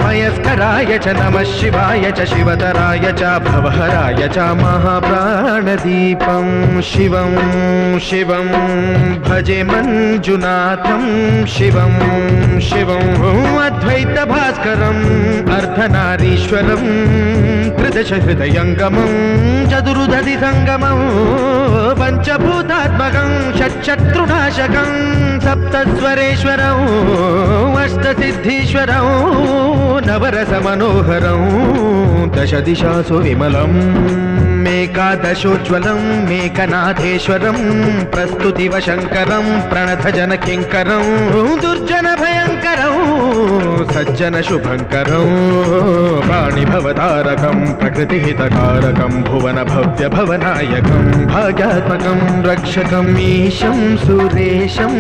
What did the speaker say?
मयस्कराय च नमः शिवाय च शिवतराय च भवहराय च महाप्राणदीपं शिवं शिवं भजे मंजुनाथं शिवं शिवं अद्वैतभास्करम् अर्धनारीश्वरं त्रिदश हृदयङ्गमं चतुर्दधिसङ्गमं पञ्चभूतात्मकं षट्शत्रुनाशकं सप्तस्वरेश्वरं अष्टसिद्धीश्वरं नवरसमनोहरं दशदिशासु विमलम् मेकादशोज्ज्वलं मेकनाथेश्वरं प्रस्तुतिवशङ्करं प्रणतजनकिङ्करं दुर्जनभयङ्करं सज्जनशुभङ्करं प्राणिभवतारकं प्रकृतिहितकारकं भुवनभव्यभवनायकं भाग्यात्मकं रक्षकम् ईशं सुरेशं